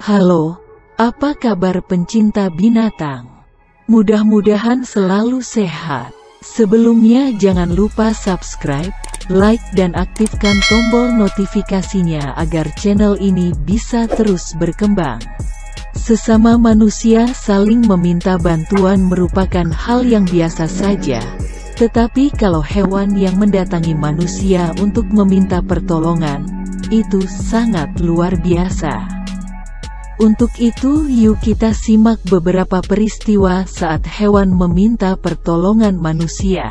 Halo, apa kabar pencinta binatang? Mudah-mudahan selalu sehat. Sebelumnya jangan lupa subscribe, like dan aktifkan tombol notifikasinya agar channel ini bisa terus berkembang. Sesama manusia saling meminta bantuan merupakan hal yang biasa saja. Tetapi kalau hewan yang mendatangi manusia untuk meminta pertolongan, itu sangat luar biasa. Untuk itu yuk kita simak beberapa peristiwa saat hewan meminta pertolongan manusia.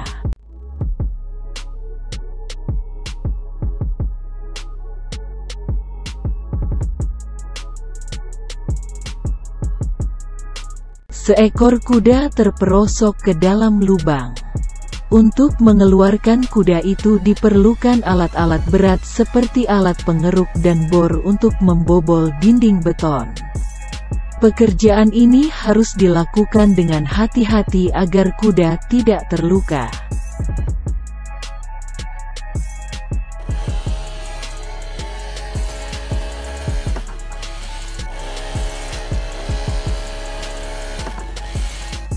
Seekor kuda terperosok ke dalam lubang. Untuk mengeluarkan kuda itu diperlukan alat-alat berat seperti alat pengeruk dan bor untuk membobol dinding beton. Pekerjaan ini harus dilakukan dengan hati-hati agar kuda tidak terluka.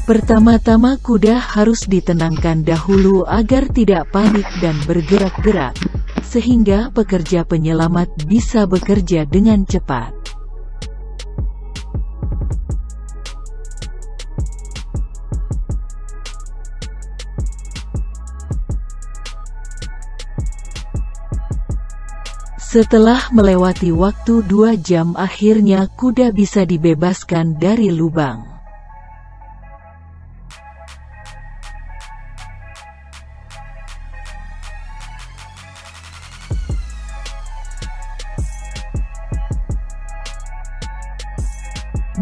Pertama-tama kuda harus ditenangkan dahulu agar tidak panik dan bergerak-gerak, sehingga pekerja penyelamat bisa bekerja dengan cepat. Setelah melewati waktu 2 jam akhirnya kuda bisa dibebaskan dari lubang.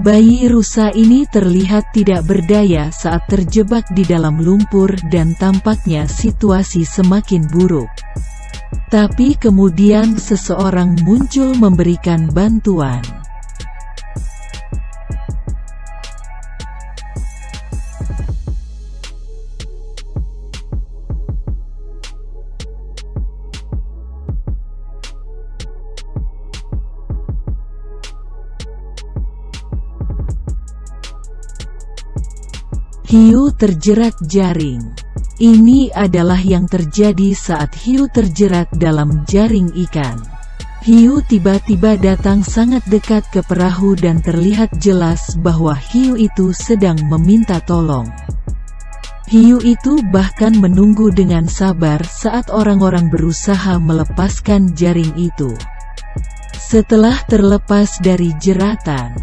Bayi rusa ini terlihat tidak berdaya saat terjebak di dalam lumpur dan tampaknya situasi semakin buruk. Tapi kemudian seseorang muncul memberikan bantuan. Hiu terjerat jaring. Ini adalah yang terjadi saat hiu terjerat dalam jaring ikan. Hiu tiba-tiba datang sangat dekat ke perahu dan terlihat jelas bahwa hiu itu sedang meminta tolong. Hiu itu bahkan menunggu dengan sabar saat orang-orang berusaha melepaskan jaring itu. Setelah terlepas dari jeratan,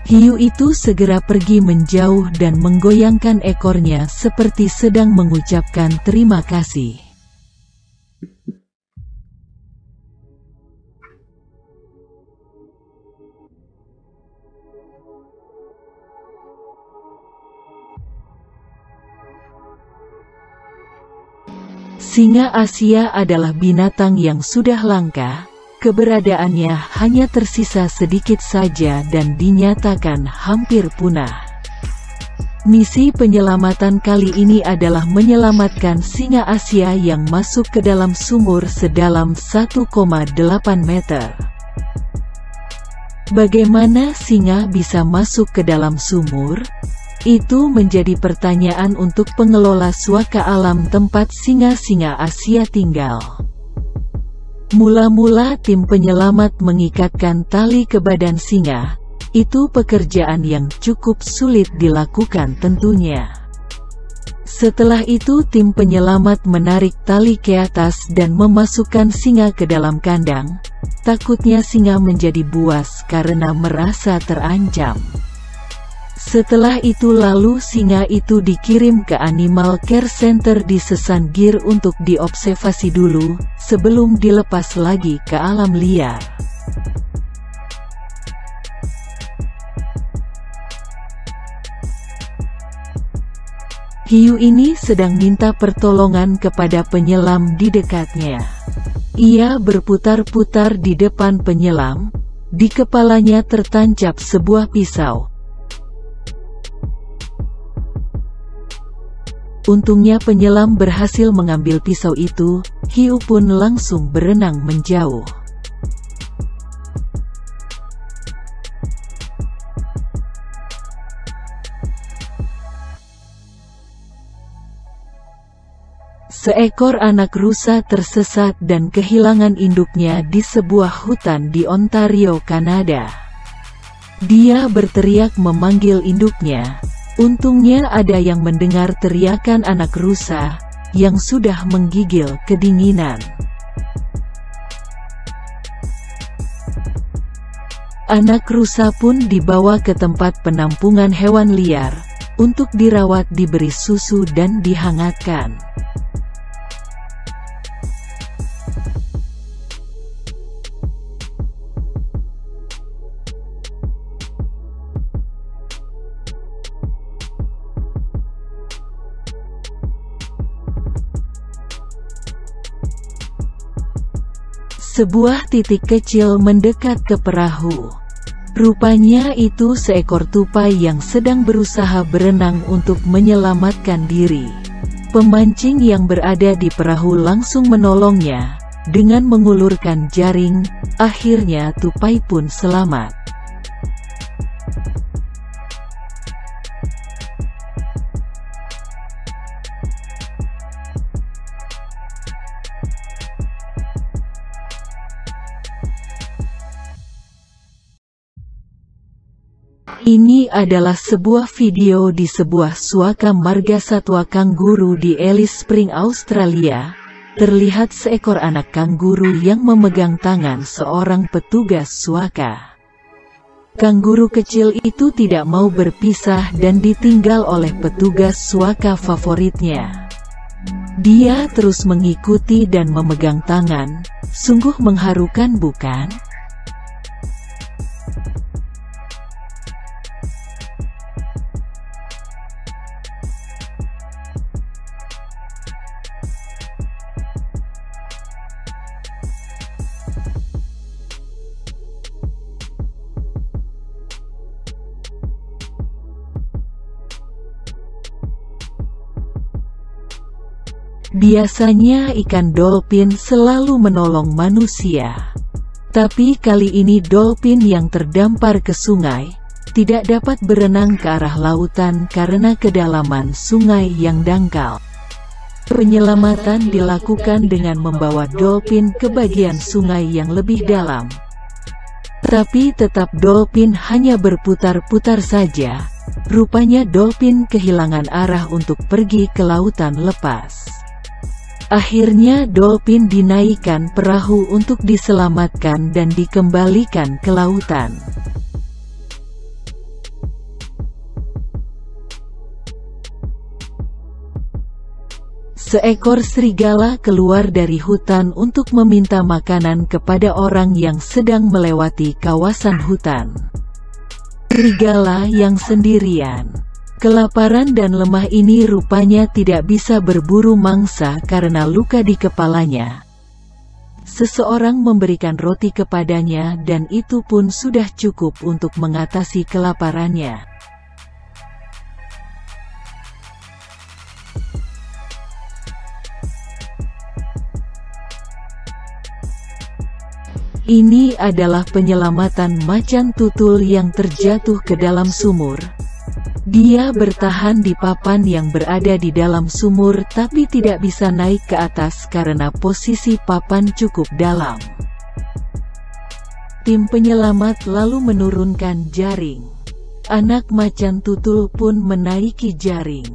hiu itu segera pergi menjauh dan menggoyangkan ekornya seperti sedang mengucapkan terima kasih. Singa Asia adalah binatang yang sudah langka. Keberadaannya hanya tersisa sedikit saja dan dinyatakan hampir punah. Misi penyelamatan kali ini adalah menyelamatkan singa Asia yang masuk ke dalam sumur sedalam 1,8 meter. Bagaimana singa bisa masuk ke dalam sumur? Itu menjadi pertanyaan untuk pengelola suaka alam tempat singa-singa Asia tinggal. Mula-mula tim penyelamat mengikatkan tali ke badan singa. Itu pekerjaan yang cukup sulit dilakukan tentunya. Setelah itu tim penyelamat menarik tali ke atas dan memasukkan singa ke dalam kandang. Takutnya singa menjadi buas karena merasa terancam. Setelah itu lalu singa itu dikirim ke Animal Care Center di Sesangir untuk diobservasi dulu, sebelum dilepas lagi ke alam liar. Hiu ini sedang minta pertolongan kepada penyelam di dekatnya. Ia berputar-putar di depan penyelam, di kepalanya tertancap sebuah pisau. Untungnya penyelam berhasil mengambil pisau itu, hiu pun langsung berenang menjauh. Seekor anak rusa tersesat dan kehilangan induknya di sebuah hutan di Ontario, Kanada. Dia berteriak memanggil induknya. Untungnya ada yang mendengar teriakan anak rusa, yang sudah menggigil kedinginan. Anak rusa pun dibawa ke tempat penampungan hewan liar, untuk dirawat, diberi susu dan dihangatkan. Sebuah titik kecil mendekat ke perahu. Rupanya itu seekor tupai yang sedang berusaha berenang untuk menyelamatkan diri. Pemancing yang berada di perahu langsung menolongnya. Dengan mengulurkan jaring, akhirnya tupai pun selamat. Ini adalah sebuah video di sebuah suaka margasatwa kanguru di Alice Springs, Australia. Terlihat seekor anak kanguru yang memegang tangan seorang petugas suaka. Kanguru kecil itu tidak mau berpisah dan ditinggal oleh petugas suaka favoritnya. Dia terus mengikuti dan memegang tangan. Sungguh mengharukan, bukan? Biasanya ikan dolphin selalu menolong manusia. Tapi kali ini dolphin yang terdampar ke sungai, tidak dapat berenang ke arah lautan karena kedalaman sungai yang dangkal. Penyelamatan dilakukan dengan membawa dolphin ke bagian sungai yang lebih dalam. Tapi tetap dolphin hanya berputar-putar saja. Rupanya dolphin kehilangan arah untuk pergi ke lautan lepas. Akhirnya dolphin dinaikkan perahu untuk diselamatkan dan dikembalikan ke lautan. Seekor serigala keluar dari hutan untuk meminta makanan kepada orang yang sedang melewati kawasan hutan. Serigala yang sendirian, kelaparan dan lemah ini rupanya tidak bisa berburu mangsa karena luka di kepalanya. Seseorang memberikan roti kepadanya dan itu pun sudah cukup untuk mengatasi kelaparannya. Ini adalah penyelamatan macan tutul yang terjatuh ke dalam sumur. Dia bertahan di papan yang berada di dalam sumur tapi tidak bisa naik ke atas karena posisi papan cukup dalam. Tim penyelamat lalu menurunkan jaring. Anak macan tutul pun menaiki jaring.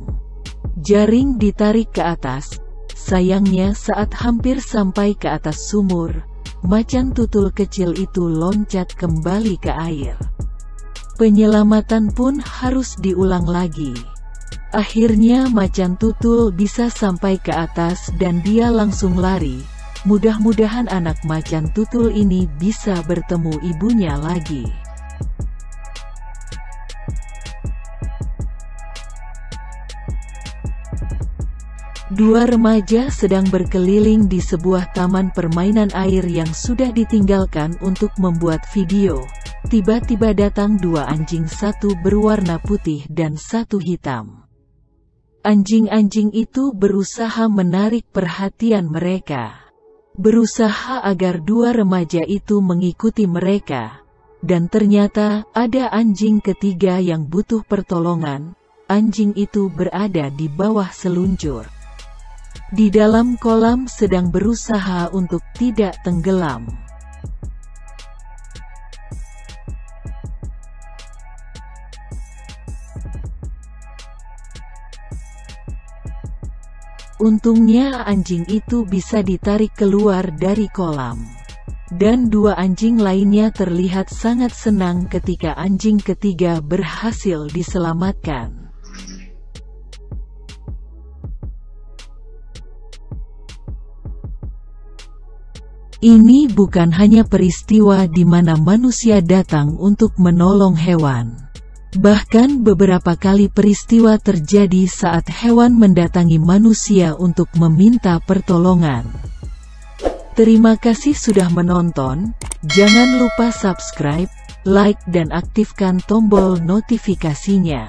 Jaring ditarik ke atas. Sayangnya saat hampir sampai ke atas sumur, macan tutul kecil itu loncat kembali ke air. Penyelamatan pun harus diulang lagi. Akhirnya macan tutul bisa sampai ke atas dan dia langsung lari. Mudah-mudahan anak macan tutul ini bisa bertemu ibunya lagi. Dua remaja sedang berkeliling di sebuah taman permainan air yang sudah ditinggalkan untuk membuat video. Tiba-tiba datang dua anjing, satu berwarna putih dan satu hitam. Anjing-anjing itu berusaha menarik perhatian mereka. Berusaha agar dua remaja itu mengikuti mereka. Dan ternyata ada anjing ketiga yang butuh pertolongan. Anjing itu berada di bawah seluncur. di dalam kolam sedang berusaha untuk tidak tenggelam. Untungnya anjing itu bisa ditarik keluar dari kolam. Dan dua anjing lainnya terlihat sangat senang ketika anjing ketiga berhasil diselamatkan. Ini bukan hanya peristiwa di mana manusia datang untuk menolong hewan. Bahkan beberapa kali peristiwa terjadi saat hewan mendatangi manusia untuk meminta pertolongan. Terima kasih sudah menonton, jangan lupa subscribe, like dan aktifkan tombol notifikasinya.